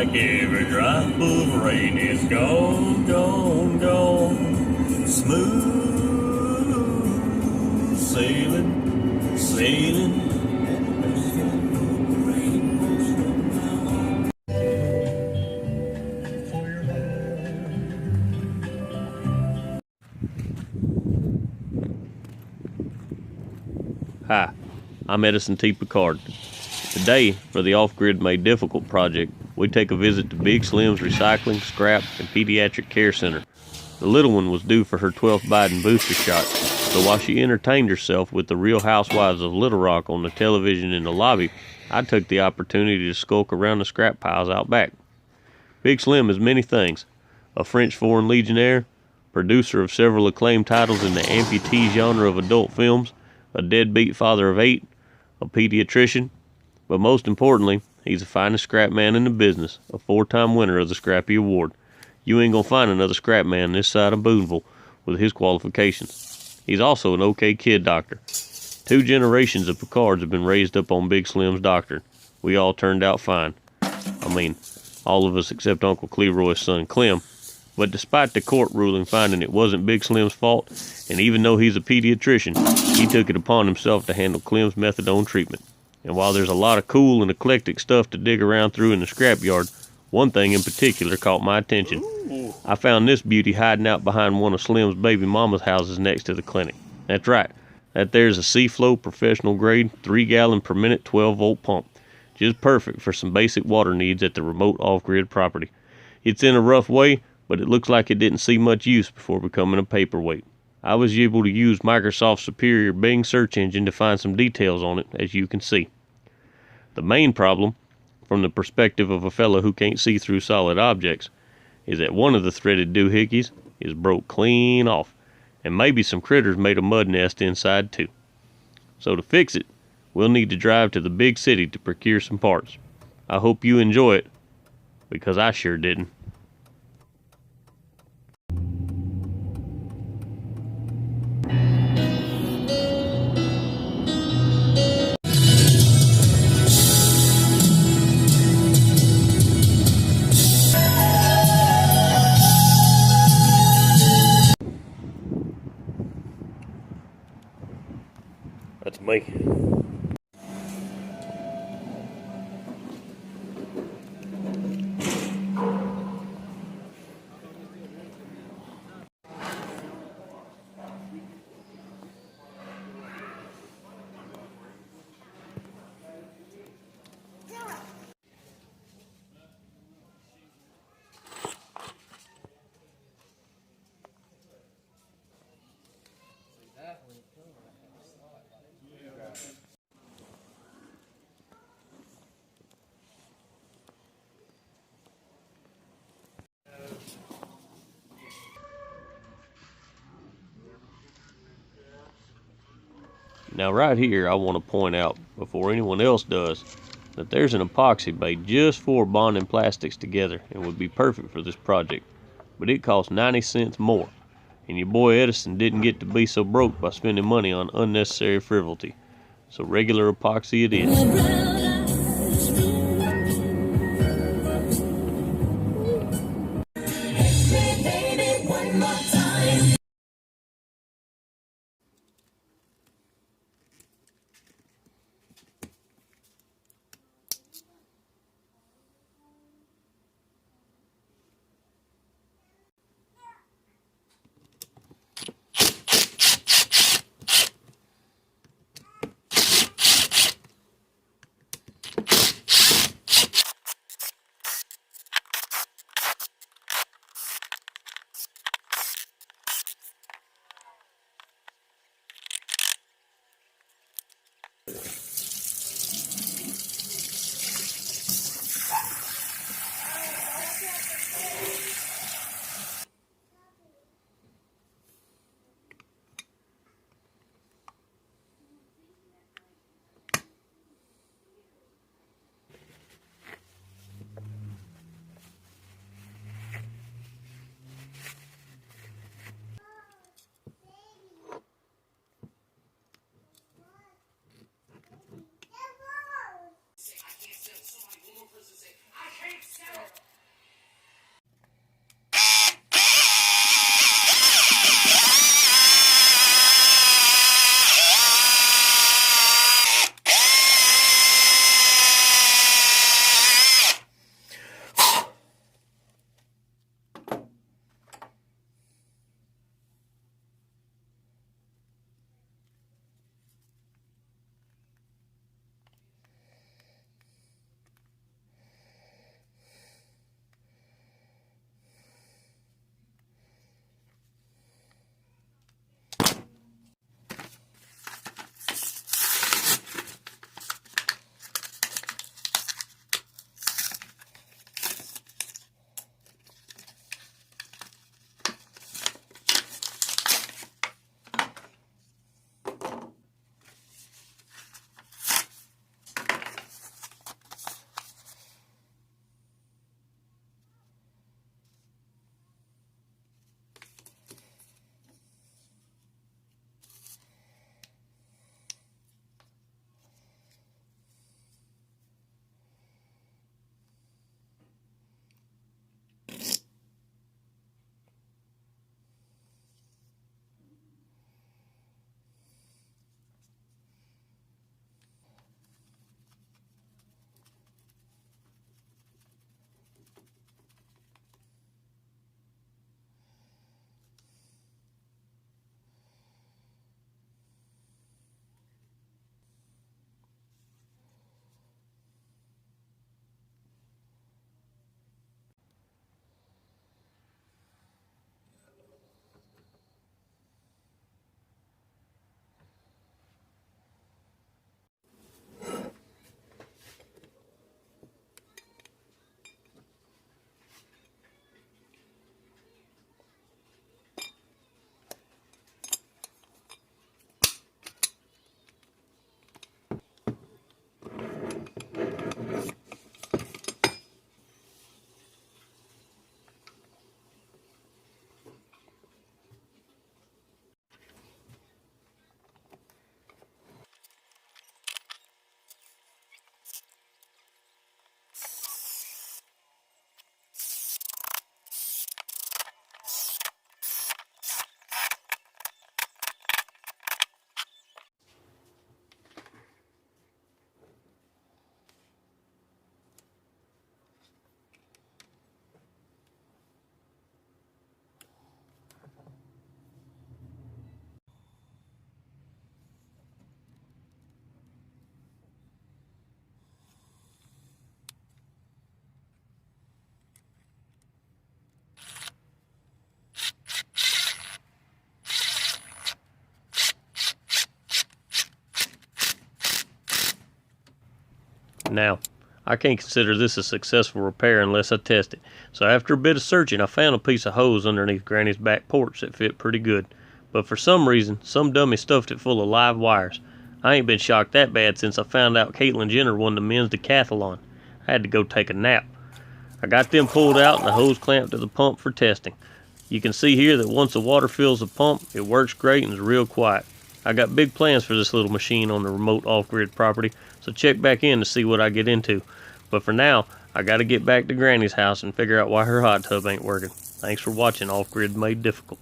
like every drop of rain is gone, gone, gone. Smooth sailing, sailing. Hi, I'm Edison T. Picard. Today, for the Offgrid Made Difficult project, we take a visit to Big Slim's Recycling, Scrap, and Pediatric Care Center. The little one was due for her 12th Biden booster shot, so while she entertained herself with the Real Housewives of Little Rock on the television in the lobby, I took the opportunity to skulk around the scrap piles out back. Big Slim is many things: a French Foreign Legionnaire, producer of several acclaimed titles in the amputee genre of adult films, a deadbeat father of 8, a pediatrician, but most importantly, he's the finest scrap man in the business, a 4-time winner of the Scrappy Award. You ain't gonna find another scrap man this side of Booneville with his qualifications. He's also an okay kid doctor. 2 generations of Picards have been raised up on Big Slim's doctrine. We all turned out fine. I mean, all of us except Uncle Cleroy's son Clem. But despite the court ruling finding it wasn't Big Slim's fault, and even though he's a pediatrician, he took it upon himself to handle Clem's methadone treatment. And while there's a lot of cool and eclectic stuff to dig around through in the scrapyard, one thing in particular caught my attention. I found this beauty hiding out behind one of Slim's baby mama's houses next to the clinic. That's right, that there's a Seaflow professional grade 3-gallon per minute 12-volt pump. Just perfect for some basic water needs at the remote off-grid property. It's in a rough way, but it looks like it didn't see much use before becoming a paperweight. I was able to use Microsoft's superior Bing search engine to find some details on it, as you can see. The main problem, from the perspective of a fellow who can't see through solid objects, is that one of the threaded doohickeys is broke clean off, and maybe some critters made a mud nest inside too. So to fix it, we'll need to drive to the big city to procure some parts. I hope you enjoy it, because I sure didn't. That's me. Now right here I want to point out, before anyone else does, that there's an epoxy made just for bonding plastics together and would be perfect for this project, but it costs 90 cents more, and your boy Edison didn't get to be so broke by spending money on unnecessary frivolity, so regular epoxy it is. Now, I can't consider this a successful repair unless I test it. So after a bit of searching, I found a piece of hose underneath Granny's back porch that fit pretty good. But for some reason, some dummy stuffed it full of live wires. I ain't been shocked that bad since I found out Caitlyn Jenner won the men's decathlon. I had to go take a nap. I got them pulled out and the hose clamped to the pump for testing. You can see here that once the water fills the pump, it works great and is real quiet. I got big plans for this little machine on the remote off-grid property, so check back in to see what I get into. But for now, I gotta get back to Granny's house and figure out why her hot tub ain't working. Thanks for watching Off-Grid Made Difficult.